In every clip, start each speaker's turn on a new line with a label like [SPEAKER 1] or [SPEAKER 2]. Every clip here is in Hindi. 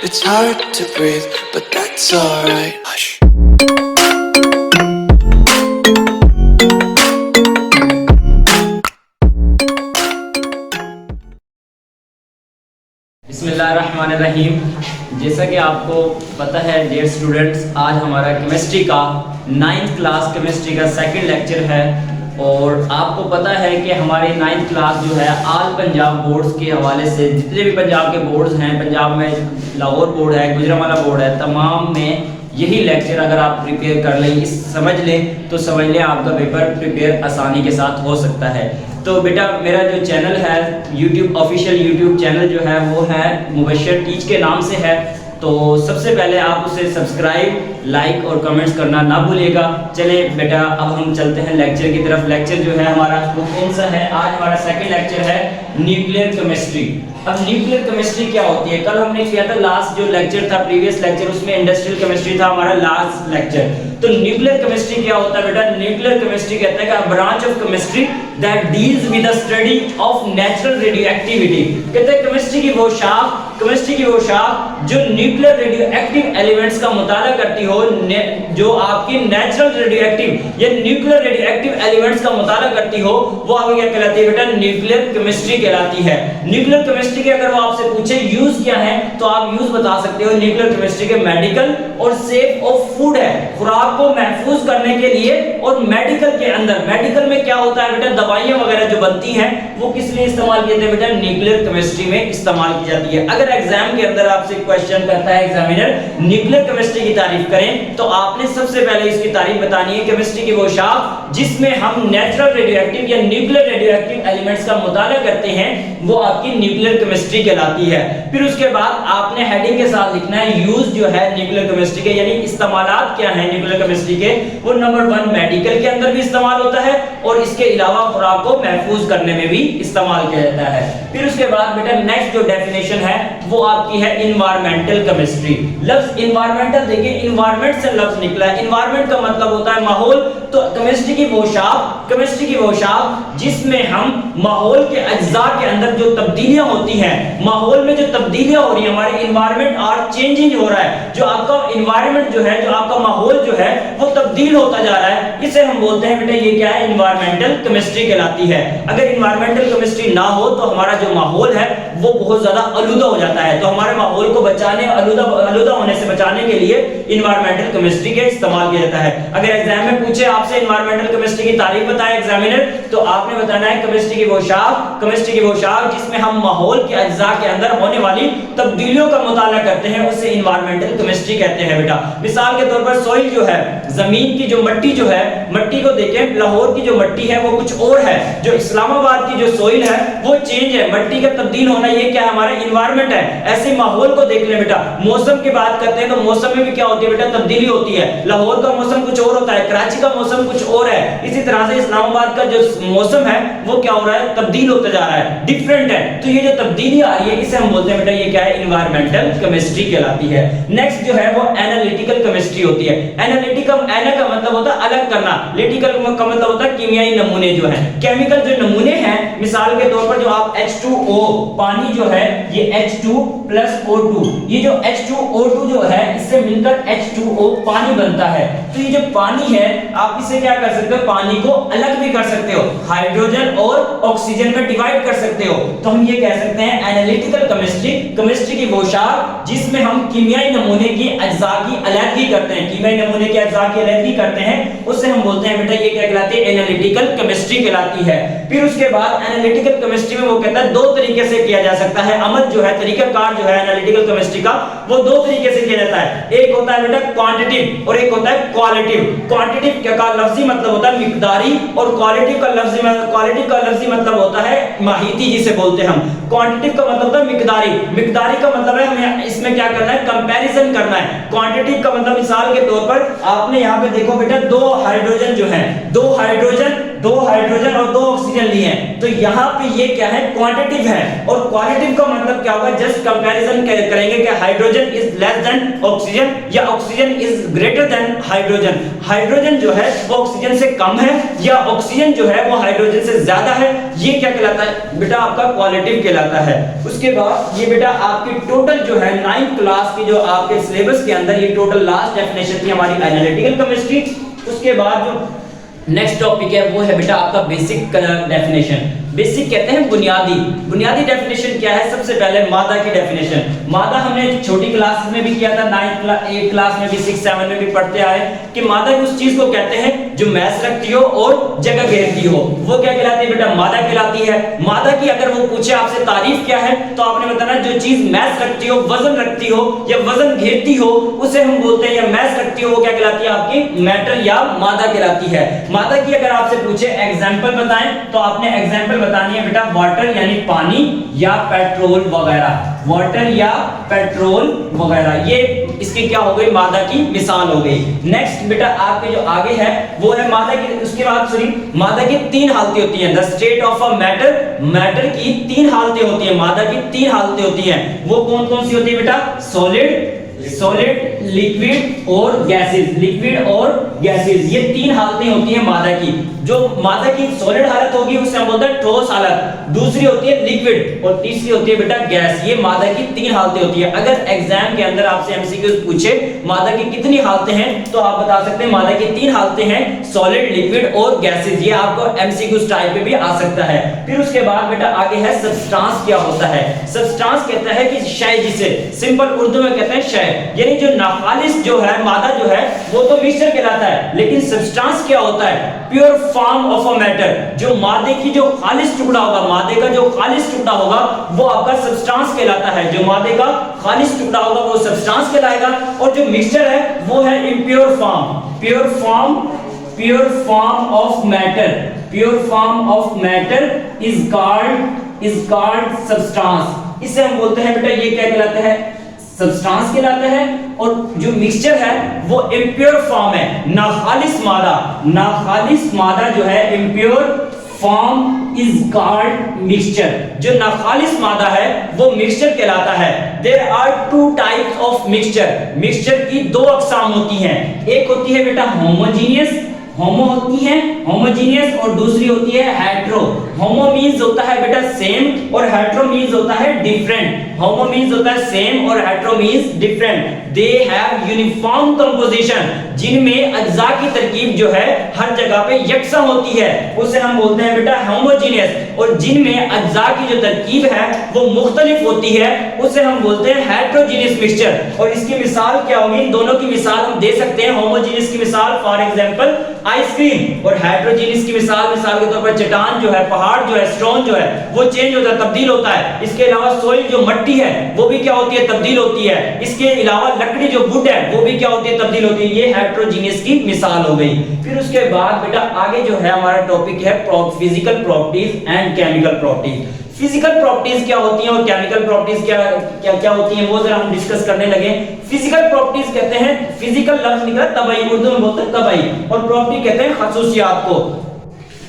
[SPEAKER 1] It's hard to breathe, but that's alright. Hush.
[SPEAKER 2] बिस्मिल्लाहिर्रहमानिर्रहीम। जैसा कि आपको पता है डियर स्टूडेंट्स, आज हमारा केमिस्ट्री का 9th क्लास केमिस्ट्री का सेकंड लेक्चर है। और आपको पता है कि हमारी 9th क्लास जो है ऑल पंजाब बोर्ड्स के हवाले से जितने भी पंजाब के बोर्ड्स हैं, पंजाब में लाहौर बोर्ड है, गुजरांवाला बोर्ड है, तमाम में यही लेक्चर अगर आप प्रिपेयर कर लें, इस समझ लें तो समझ लें आपका पेपर प्रिपेयर आसानी के साथ हो सकता है। तो बेटा मेरा जो चैनल है यूट्यूब ऑफिशियल यूट्यूब चैनल जो है वो है मुबश्शिर टीच के नाम से है। तो सबसे पहले आप उसे सब्सक्राइब, लाइक और कमेंट्स करना ना भूलिएगा। चले बेटा अब हम चलते हैं लेक्चर की तरफ। लेक्चर जो है हमारा वो कौन सा है? आज हमारा सेकंड लेक्चर है न्यूक्लियर केमिस्ट्री। अब न्यूक्लियर केमिस्ट्री क्या होती है? कल हमने किया था लास्ट जो लेक्चर था प्रीवियस लेक्चर, उसमें इंडस्ट्रियल केमिस्ट्री था हमारा लास्ट लेक्चर। तो न्यूक्लियर केमिस्ट्री क्या होता है बेटा? न्यूक्लियर केमिस्ट्री कहते हैं कि branch of chemistry that deals with the study of natural radioactivity. कहते हैं केमिस्ट्री की वो शाख जो न्यूक्लियर रेडियोएक्टिव एलिमेंट्स का मुताला करती हो, जो आपकी नेचुरल रेडियोएक्टिव या न्यूक्लियर रेडियोएक्टिव एलिमेंट्स का मुताला करती हो, वो आपको क्या कहलाती है बेटा? न्यूक्लियर केमिस्ट्री कहलाती है। न्यूक्लियर केमिस्ट्री के अगर वो आपसे पूछे यूज क्या है तो आप यूज बता सकते हो न्यूक्लियर केमिस्ट्री के मेडिकल और सेफ ऑफ फूड है, खुराक को महफूज करने के लिए। और मेडिकल के अंदर, मेडिकल में क्या होता है बेटा? दवाइयां वगैरह जो बनती हैं वो किस लिए इस्तेमाल किए थे बेटा? न्यूक्लियर केमिस्ट्री में इस्तेमाल की जाती है। अगर एग्जाम के अंदर आपसे क्वेश्चन करता है एग्जामिनर न्यूक्लियर केमिस्ट्री की तारीफ करें तो आपने सबसे पहले इसकी तारीफ बतानी है केमिस्ट्री की वो शाख जिसमें हम नेचुरल रेडियोएक्टिव या न्यूक्लियर रेडियोएक्टिव एलिमेंट्स का मुताला करते हैं, वो आपकी न्यूक्लियर केमिस्ट्री कहलाती है। फिर उसके बाद आपने हेडिंग के साथ लिखना है यूज जो है न्यूक्लियर केमिस्ट्री के, यानी इस्तेमालात क्या है न्यूक्लियर केमिस्ट्री के। वो नंबर 1 मेडिकल के अंदर भी इस्तेमाल होता है और इसके अलावा खुराक को महफूज करने में भी इस्तेमाल किया जाता है। फिर उसके बाद बेटा नेक्स्ट जो डेफिनेशन है वो आपकी है इन्वायरमेंटल केमिस्ट्री। लफ्ज इन्वायरमेंटल देखिए, इन्वायरमेंट से लफ्ज निकला है। इन्वायरमेंट का मतलब होता है माहौल। तो केमिस्ट्री की वो शाख जिसमें हम माहौल के अज्जा के अंदर जो तब्दीलियां होती हैं, माहौल में जो तब्दीलियां हो रही है, हमारे इन्वायरमेंट आर चेंजिंग हो रहा है, जो आपका इन्वायरमेंट जो है, जो आपका माहौल जो है वो तब्दील होता जा रहा है, इसे हम बोलते हैं बेटा ये क्या है? इन्वायरमेंटल केमिस्ट्री कहलाती है। अगर इन्वायरमेंटल केमिस्ट्री ना हो तो हमारा जो माहौल है वो बहुत ज्यादा आलूदा हो जाता है। तो हमारे माहौल को बचाने, आलूदा होने से बचाने के लिए इन्वायरमेंटल केमिस्ट्री का इस्तेमाल किया जाता है। अगर एग्जाम में पूछे आपसे इन्वायरमेंटल केमिस्ट्री की तारीफ बताए एग्जामिनर, तो आपने बताना है केमिस्ट्री की वो शाख जिसमें हम माहौल के अज्जा के अंदर होने वाली तब्दीलियों का मुताला करते हैं, उसे इन्वायरमेंटल केमिस्ट्री कहते हैं बेटा। मिसाल के तौर पर सॉइल जो है, जमीन की जो मट्टी जो है, मट्टी को देखें, लाहौर की जो मट्टी है वो कुछ और है, जो इस्लामाबाद की जो सॉइल है वो चेंज है। मट्टी का तब्दील होना ये क्या है? हमारा इन्वायरमेंट है। ऐसे माहौल को देख ले बेटा। मौसम की बात करते हैं तो मौसम में भी क्या होती है बेटा? तब्दीली होती है। लाहौर का मौसम कुछ और होता है, कराची का मौसम कुछ और है। इसी तरह से इस्लामाबाद का जो मौसम है वो क्या हो रहा है? तब्दील होता जा रहा है, डिफरेंट है। तो ये जो तब्दीली आ रही है इसे हम बोलते हैं बेटा ये क्या है? इन्वायरमेंटल केमिस्ट्री कहलाती है। नेक्स्ट जो है वो एनालिटिकल केमिस्ट्री होती है। एनालिटिकल, एना का मतलब होता है अलग करना, लिटिकल का मतलब होता है कीमियाई नमूने जो है, केमिकल जो नमूने हैं। मिसाल के तौर पर जो आप H2O पानी जो है ये H2+O2, ये जो H2O2 जो है इससे मिलकर H2O पानी बनता है। तो ये जो पानी है आप इसे क्या कर सकते हो? पानी को अलग भी कर सकते हो, हाइड्रोजन और ऑक्सीजन में डिवाइड कर सकते हो। तो हम ये कह सकते हैं एनालिटिकल केमिस्ट्री, केमिस्ट्री की वो शाख जिसमें हम कीमियाई नमूने की अज्जा की अलग करते हैं, कीमियाई नमूने के अज्जा की अलग करते हैं, उससे हम बोलते हैं बेटा ये क्या कहलाती है? एनालिटिकल केमिस्ट्री कहलाती है। फिर उसके बाद एनालिटिकल केमिस्ट्री में वो कहता है 2 तरीके से किया जा सकता है। अमल जो है, तरीकाकार जो है एनालिटिकल केमिस्ट्री का वो 2 तरीके से किया जाता है। एक होता है बेटा क्वांटिटिव और एक होता है क्वालिटिव। क्वांटिटिव का लफ्जी मतलब होता है मिकदारी और क्वालिटिव का लफ्जी मतलब होता है माहिती, जिसे बोलते हैं हम। क्वांटिटिव का मतलब होता है मिकदारी, मिकदारी का मतलब है हमें इसमें क्या करना है? कंपैरिजन करना है। क्वांटिटिव का मतलब मिसाल के तौर पर आपने यहाँ पे देखो बेटा 2 हाइड्रोजन जो है, 2 हाइड्रोजन 2 हाइड्रोजन और 2 ऑक्सीजन लिए हैं, तो यहाँ पे ये क्या है, क्वांटिटिव है। और क्वालिटिव का मतलब क्या होगा, जस्ट कंपैरिजन करेंगे कि hydrogen is less than oxygen या oxygen is greater than hydrogen. Hydrogen जो है वो ऑक्सीजन से कम है या ऑक्सीजन जो है वो हाइड्रोजन से ज्यादा है, ये क्या कहलाता है बेटा, आपका क्वालिटिव कहलाता है। उसके बाद ये बेटा आपकी टोटल जो है 9th क्लास की जो आपके सिलेबस के अंदर ये टोटल लास्ट डेफिनेशन थी हमारी एनालिटिकल केमिस्ट्री। उसके बाद जो नेक्स्ट टॉपिक है वो है बेटा आपका बेसिक डेफिनेशन। बेसिक कहते हैं बुनियादी। बुनियादी डेफिनेशन क्या है, सबसे पहले मादा की डेफिनेशन। मादा हमने छोटी क्लास में भी किया था, 8 क्लास में भी, 6, 7 में भी पढ़ते आए कि मादा उस चीज को कहते हैं जो मैस रखती हो और जगह घेरती हो, वो क्या कहलाती है बेटा, मादा कहलाती है। मादा की अगर वो पूछे आपसे तारीफ क्या है, तो आपने बताना जो चीज मैस रखती हो, वजन रखती हो या वजन घेरती हो, उसे हम बोलते हैं, या मैस रखती हो, वो क्या कहलाती है आपकी मैटर या मादा कहलाती है। मादा की अगर आपसे पूछे एग्जाम्पल बताएं, तो आपने एग्जाम्पल बतानी है बेटा वाटर यानी पानी या पेट्रोल वगैरह, वाटर या पेट्रोल वगैरह, ये इसकी क्या हो गई, मादा की मिसाल हो गई। नेक्स्ट बेटा आपके जो आगे है वो है मादा की, उसके बाद सॉरी मादा की 3 हालतें होती हैं। The state of a matter, matter की 3 हालतें होती हैं, मादा की 3 हालतें होती हैं। वो कौन कौन सी होती है बेटा, सॉलिड, लिक्विड और गैसेस, लिक्विड और गैसेस, ये 3 हालतें होती हैं मादा की। जो मादा की सॉलिड हालत होगी उसे हम बोलते हैं ठोस हालत, दूसरी होती है लिक्विड और तीसरी होती है बेटा गैस। ये मादा की 3 हालतें होती है। अगर एग्जाम के अंदर आपसे एमसीक्यूज पूछे मादा की कितनी हालतें हैं, तो आप बता सकते हैं मादा की 3 हालतें हैं, सॉलिड, लिक्विड और गैसेस। ये आपको एमसीक्यूज टाइप पे भी आ सकता है। फिर उसके बाद बेटा आगे है सब्सटेंस क्या होता है। सब्सटेंस कहता है कि शय, जिसे सिंपल उर्दू में कहते हैं शय, यानी जो नाखालिस जो है मादा जो है वो तो मिक्सचर कहलाता है, लेकिन सब्सटेंस क्या होता है, pure form of a matter. जो मादे की जो खालिस टुकड़ा होगा, मादे का जो खालिस टुकड़ा होगा वो आपका सब्सटेंस कहलाता है। जो मादे का खालिस टुकड़ा होगा वो सब्सटेंस कहलाएगा। और जो मिक्सचर है वो है impure form, pure form of matter, pure form of matter is called substance. इसे हम बोलते हैं बेटा, ये क्या कहलाता है, सब्सटेंस कहलाता है। और जो मिक्सचर है वो इम्प्योर फॉर्म है, नाखालिस मादा जो है impure form is called mixture. जो नाखालिस मादा है वो मिक्सचर कहलाता है। There are 2 types of mixture, mixture की 2 अकसाम होती हैं। एक होती है बेटा होमोजीनियस, होमो होती है होमोजीनियस, और दूसरी होती है हेट्रो। होमो मींस होता है बेटा सेम और हेट्रो मींस होता है डिफरेंट। होमो मींस होता है सेम और hetero means different. They have uniform composition, जिनमें अज्जा की तरकीब जो है हर जगह पे यकसा होती है, उसे हम बोलते हैं बेटा होमोजीनियस। और जिनमें अज्जा की जो तरकीब है वो मुख्तलिफ होती है, उसे हम बोलते हैं हेट्रोजीनियस मिक्सचर। और इसकी मिसाल क्या होगी, दोनों की मिसाल हम दे सकते हैं। होमोजीनियस की मिसाल फॉर एग्जांपल आइसक्रीम, और हेट्रोजीनियस की मिसाल के तौर पर चट्टान जो है, पहाड़ जो है, स्टोन जो है वो चेंज होता है, तब्दील होता है। इसके अलावा सोइल जो मट्टी है वो भी क्या होती है, तब्दील होती है। इसके अलावा लकड़ी जो वुड है वो भी क्या होती है, तब्दील होती है। ये हेट्रोजीनियस की मिसाल हो गई। फिर उसके बाद बेटा आगे जो है हमारा टॉपिक है physical properties and chemical properties. Physical properties क्या होती हैं और केमिकल प्रॉपर्टीज क्या होती हैं, वो जरा हम डिस्कस करने लगे। फिजिकल प्रॉपर्टीज कहते हैं, फिजिकल लफ्ज निकला तबई, उर्दू में बोलते हैं तबई, और प्रॉपर्टी कहते हैं खसूसियात को।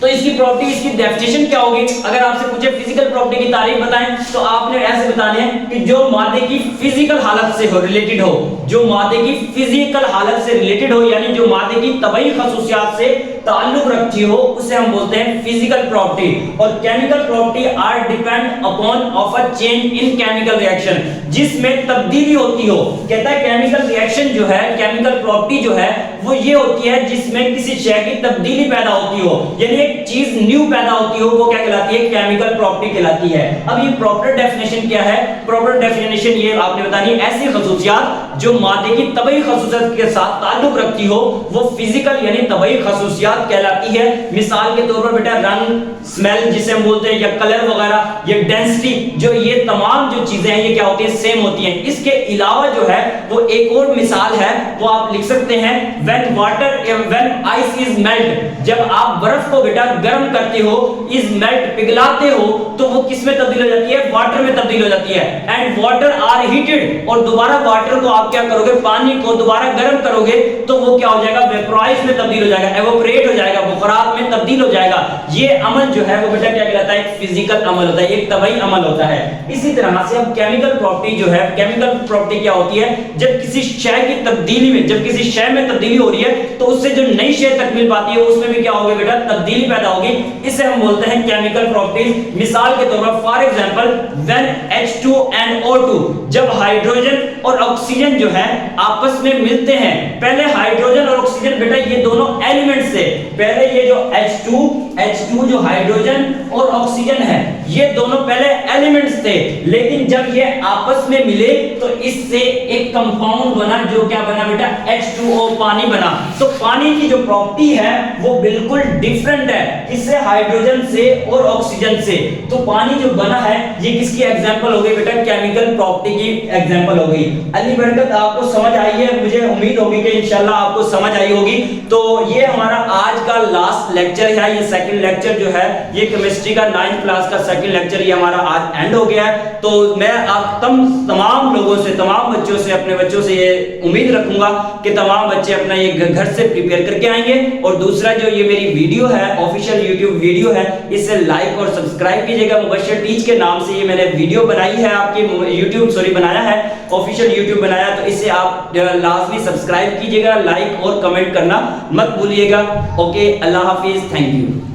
[SPEAKER 2] तो इसकी प्रॉपर्टी, इसकी डेफिनेशन क्या होगी, अगर आपसे पूछे फिजिकल प्रॉपर्टी की तारीफ बताएं, तो आपने ऐसे बताने हैं कि जो मादे की फिजिकल हालत से रिलेटेड हो, जो मादे की फिजिकल हालत से रिलेटेड हो, यानी जो मादे की तबई खसूसियात से ताल्लुक रखती हो, उसे हम बोलते हैं फिजिकल प्रॉपर्टी। और chemical property are depend upon of a change in chemical reaction, जिसमें तब्दीली होती हो। कहता है केमिकल रिएक्शन जो है, केमिकल प्रॉपर्टी जो है वो ये होती है जिसमें किसी शय की तब्दीली पैदा होती हो, यानी एक चीज न्यू पैदा होती हो, वो क्या कहलाती है, केमिकल प्रॉपर्टी कहलाती है। अब ये प्रॉपर डेफिनेशन क्या है, प्रॉपर डेफिनेशन ये आपने बतानी है, ऐसी खसूसियात जो मादे की तबई खसूसियात के साथ ताल्लुक रखती हो वो फिजिकल यानी तबई खसूसियात कहलाती है। मिसाल के तौर पर बेटा रंग, स्मेल जिसे हम बोलते हैं, या कलर वगैरह, या डेंसिटी, जो ये तमाम जो चीजें हैं ये क्या होती है, सेम होती हैं। इसके अलावा जो है वो एक और मिसाल है, वो आप लिख सकते हैं when ice is melt, जब आप बर्फ को बेटा गर्म करते हो, is melt पिघलाते हो, तो वो किस में तब्दील हो जाती है, वाटर में तब्दील हो जाती है। एंड वाटर आर हीटेड, और दोबारा वाटर को आप क्या करोगे, पानी को दोबारा गर्म करोगे तो वो क्या हो जाएगा, वेपोराइज में तब्दील हो जाएगा, एवोपरेट इवेपोरेट हो जाएगा, बुखारात में तब्दील हो जाएगा। ये अमल जो है वो बेटा क्या कहलाता है, एक फिजिकल अमल होता है, एक तबई अमल होता है। इसी तरह से अब केमिकल प्रॉपर्टी जो है, केमिकल प्रॉपर्टी क्या होती है, जब किसी शय की तब्दीली में, जब किसी शय में तब्दीली हो रही है तो उससे जो नई शय तकमील पाती है उसमें भी क्या होगी बेटा, तब्दीली पैदा होगी। इसे हम बोलते हैं केमिकल प्रॉपर्टीज। मिसाल के तौर पर for example when H2 and O2, जब हाइड्रोजन और ऑक्सीजन जो है आपस में मिलते हैं, पहले हाइड्रोजन और ऑक्सीजन बेटा ये दोनों एलिमेंट्स थे, पहले ये जो H2 जो हाइड्रोजन और ऑक्सीजन है ये दोनों पहले एलिमेंट्स थे, लेकिन जब ये आपस में मिले तो इससे एक कंपाउंड बना, जो क्या बना बेटा, H2O, पानी बना। तो पानी की जो प्रॉपर्टी है वो बिल्कुल डिफरेंट है, किससे, हाइड्रोजन से और ऑक्सीजन से। तो पानी जो बना है ये किसकी एग्जांपल हो गई बेटा, केमिकल प्रॉपर्टी की एग्जांपल हो गई। अली बरकत आपको समझ आई है, मुझे उम्मीद होगी कि इंशाल्लाह आपको समझ आई होगी। तो ये हमारा आज का लास्ट लेक्चर है, ये सेकंड लेक्चर जो है ये केमिस्ट्री का 9th क्लास का सेकंड लेक्चर ये हमारा आज एंड हो गया है। तो मैं आप तमाम लोगों से, तमाम बच्चों से, अपने बच्चों से ये उम्मीद रखूंगा कि तमाम बच्चे अपना ये घर से प्रिपेयर करके आएंगे। और दूसरा जो ये मेरी वीडियो है, ऑफिशियल यूट्यूब वीडियो है, इसे लाइक और सब्सक्राइब कीजिएगा। मुबश्शिर टीच के नाम से ये मैंने वीडियो बनाई है, आपकी बनाया है, ऑफिशियल यूट्यूब बनाया, तो इसे आप लाजमी सब्सक्राइब कीजिएगा, लाइक और कमेंट करना मत भूलिएगा। Okay, Allah Hafiz, thank you.